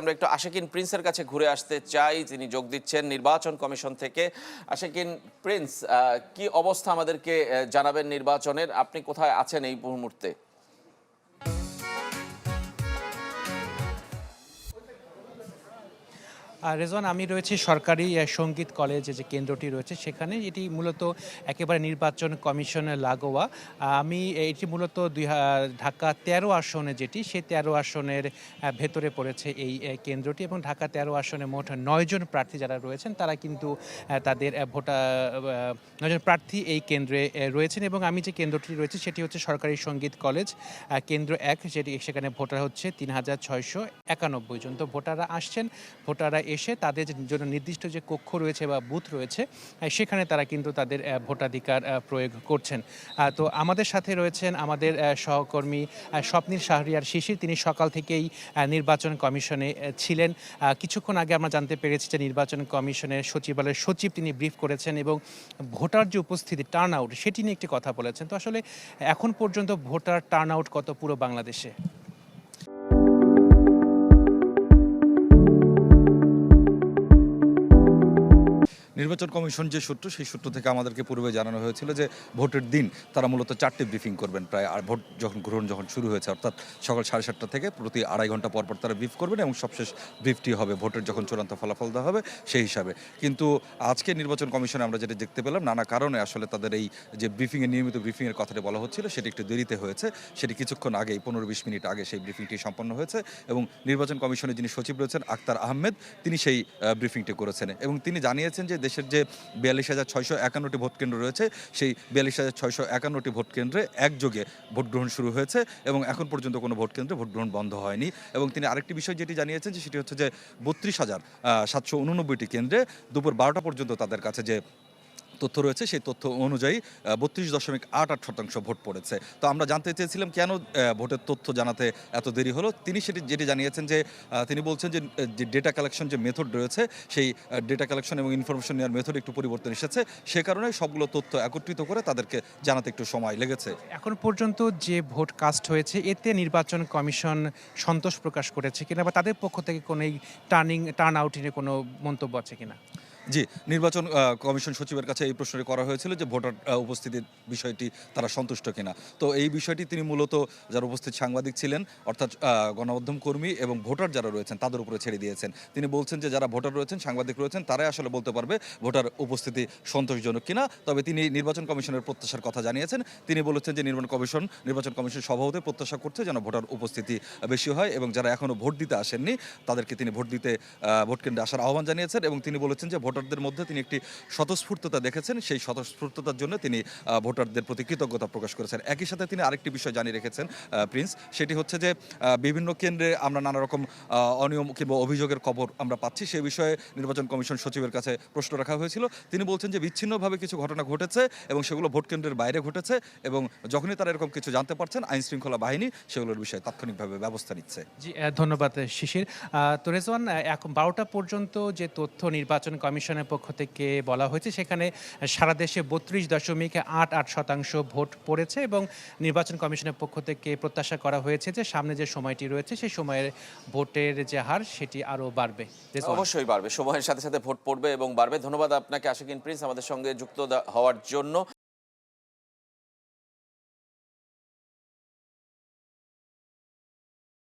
আমরা একটু আশিকিন প্রিন্সের কাছে ঘুরে আসতে চাই। তিনি যোগ দিচ্ছেন নির্বাচন কমিশন থেকে। আশিকিন প্রিন্স, কি অবস্থা আমাদেরকে জানাবেন নির্বাচনের? আপনি কোথায় আছেন এই মুহূর্তে? রেজওয়ান, আমি রয়েছি সরকারি সঙ্গীত কলেজে যে কেন্দ্রটি রয়েছে সেখানে। এটি মূলত একেবারে নির্বাচন কমিশনের লাগোয়া। আমি এটি মূলত ঢাকা ১৩ আসনে যেটি, সেই ১৩ আসনের ভেতরে পড়েছে এই কেন্দ্রটি, এবং ঢাকা ১৩ আসনে মোট ৯ জন প্রার্থী যারা রয়েছেন তারা কিন্তু তাদের ৯ জন প্রার্থী এই কেন্দ্রে রয়েছেন। এবং আমি যে কেন্দ্রটি রয়েছে সেটি হচ্ছে সরকারি সঙ্গীত কলেজ কেন্দ্র ১, যেটি সেখানে ভোটার হচ্ছে ৩,৬৯১ জন। তো ভোটাররা আসছেন, ভোটাররা এসে তাদের জন্য নির্দিষ্ট যে কক্ষ রয়েছে বা বুথ রয়েছে সেখানে তারা কিন্তু তাদের ভোটাধিকার প্রয়োগ করছেন। তো আমাদের সাথে রয়েছেন আমাদের সহকর্মী স্বপ্নীল শাহরিয়ার শিশির। তিনি সকাল থেকেই নির্বাচন কমিশনে ছিলেন। কিছুক্ষণ আগে আমরা জানতে পেরেছি যে নির্বাচন কমিশনের সচিবালয়ের সচিব তিনি ব্রিফ করেছেন এবং ভোটার যে উপস্থিতি, টার্ন আউট, সেটি নিয়ে একটি কথা বলেছেন। তো আসলে এখন পর্যন্ত ভোটার টার্ন আউট কত পুরো বাংলাদেশে? নির্বাচন কমিশন যে সূত্র, সেই সূত্র থেকে আমাদেরকে পূর্বে জানানো হয়েছিল যে ভোটের দিন তারা মূলত 4টে ব্রিফিং করবেন প্রায়। আর ভোট গ্রহণ যখন শুরু হয়েছে, অর্থাৎ সকাল 7:30 থেকে প্রতি 2.5 ঘন্টা পর পর তারা ব্রিফ করবেন এবং সবশেষ ব্রিফটি হবে ভোটের যখন চূড়ান্ত ফলাফল দেওয়া হবে সেই হিসাবে। কিন্তু আজকে নির্বাচন কমিশনে আমরা যেটা দেখতে পেলাম, নানা কারণে আসলে তাদের এই যে ব্রিফিংয়ের নিয়মিত ব্রিফিংয়ের কথাটি বলা হচ্ছিল সেটি একটু দেরিতে হয়েছে। সেটি কিছুক্ষণ আগেই 15-20 মিনিট আগে সেই ব্রিফিংটি সম্পন্ন হয়েছে এবং নির্বাচন কমিশনের যিনি সচিব রয়েছেন আক্তার আহমেদ, তিনি সেই ব্রিফিংটি করেছেন এবং তিনি জানিয়েছেন যে দেশের যে ৪২,৬৫১টি ভোট কেন্দ্র রয়েছে, সেই ৪২,৬৫১টি ভোট কেন্দ্রে একযোগে ভোট গ্রহণ শুরু হয়েছে এবং এখন পর্যন্ত কোনো ভোট কেন্দ্রে ভোট গ্রহণ বন্ধ হয়নি। এবং তিনি আরেকটি বিষয় যেটি জানিয়েছেন যে সেটি হচ্ছে যে ৩২,৭৮৯টি কেন্দ্রে দুপুর ১২টা পর্যন্ত তাদের কাছে যে তথ্য রয়েছে সেই তথ্য অনুযায়ী ৩২.৮৮% ভোট পড়েছে। তো আমরা জানতে চেয়েছিলাম কেন ভোটের তথ্য জানাতে এত দেরি হলো। তিনি যেটি জানিয়েছেন যে তিনি বলছেন যে ডেটা কালেকশন যে মেথড রয়েছে, সেই ডেটা কালেকশন এবং ইনফরমেশন নেওয়ার মেথড একটু পরিবর্তন এসেছে। সে কারণে সবগুলো তথ্য একত্রিত করে তাদেরকে জানাতে একটু সময় লেগেছে। এখন পর্যন্ত যে ভোট কাস্ট হয়েছে এতে নির্বাচন কমিশন সন্তোষ প্রকাশ করেছে কিনা, বা তাদের পক্ষ থেকে কোনো টার্ন আউটিনে কোনো মন্তব্য আছে কিনা? জি, নির্বাচন কমিশন সচিবের কাছে এই প্রশ্নটি করা হয়েছিল যে ভোটার উপস্থিতির বিষয়টি তারা সন্তুষ্ট কিনা। তো এই বিষয়টি তিনি মূলত যারা উপস্থিত সাংবাদিক ছিলেন, অর্থাৎ গণমাধ্যম কর্মী এবং ভোটার যারা রয়েছেন তাদের উপরে ছেড়ে দিয়েছেন। তিনি বলছেন যে যারা ভোটার রয়েছেন, সাংবাদিক রয়েছেন, তারাই আসলে বলতে পারবে ভোটার উপস্থিতি সন্তোষজনক কিনা। তবে তিনি নির্বাচন কমিশনের প্রত্যাশার কথা জানিয়েছেন। তিনি বলেছেন যে নির্বাচন কমিশন সভাপতি প্রত্যাশা করছে যেন ভোটার উপস্থিতি বেশি হয় এবং যারা এখনও ভোট দিতে আসেননি তাদেরকে তিনি ভোট কেন্দ্রে আসার আহ্বান জানিয়েছেন এবং তিনি বলেছেন যে ভোটারদের মধ্যে তিনি একটি স্বতঃস্ফূর্ততা দেখেছেন। সেই স্বতঃস্ফূর্ততার জন্য তিনি ভোটারদের প্রতি কৃতজ্ঞতা প্রকাশ করেছেন। একই সাথে তিনি আরেকটি বিষয় জানিয়ে রেখেছেন প্রিন্স, সেটি হচ্ছে যে বিভিন্ন কেন্দ্রে আমরা নানা রকম অনিয়ম কিংবা অভিযোগের খবর আমরা পাচ্ছি। সেই বিষয়ে নির্বাচন কমিশন সচিবের কাছে প্রশ্ন রাখা হয়েছিল। তিনি বলছেন যে বিচ্ছিন্নভাবে কিছু ঘটনা ঘটেছে এবং সেগুলো ভোট কেন্দ্রের বাইরে ঘটেছে এবং যখনই তারা এরকম কিছু জানতে পারছেন আইন শৃঙ্খলা বাহিনী সেগুলোর বিষয়ে তাৎক্ষণিকভাবে ব্যবস্থা নিচ্ছে। জি, ধন্যবাদ শিশির। তো রেজওয়ান, এখন 12টা পর্যন্ত যে তথ্য নির্বাচন কমিশনের পক্ষ থেকে বলা হয়েছে সেখানে সারা দেশে 32.88% ভোট পড়েছে এবং নির্বাচন কমিশনের পক্ষ থেকে প্রত্যাশা করা হয়েছে যে সামনে যে সময়টি রয়েছে সেই সময়ের ভোটের যে হার সেটি আরও বাড়বে। অবশ্যই বাড়বে, সময়ের সাথে সাথে ভোট পড়বে এবং বাড়বে। ধন্যবাদ আপনাকে আশিকিন প্রিন্স আমাদের সঙ্গে যুক্ত হওয়ার জন্য।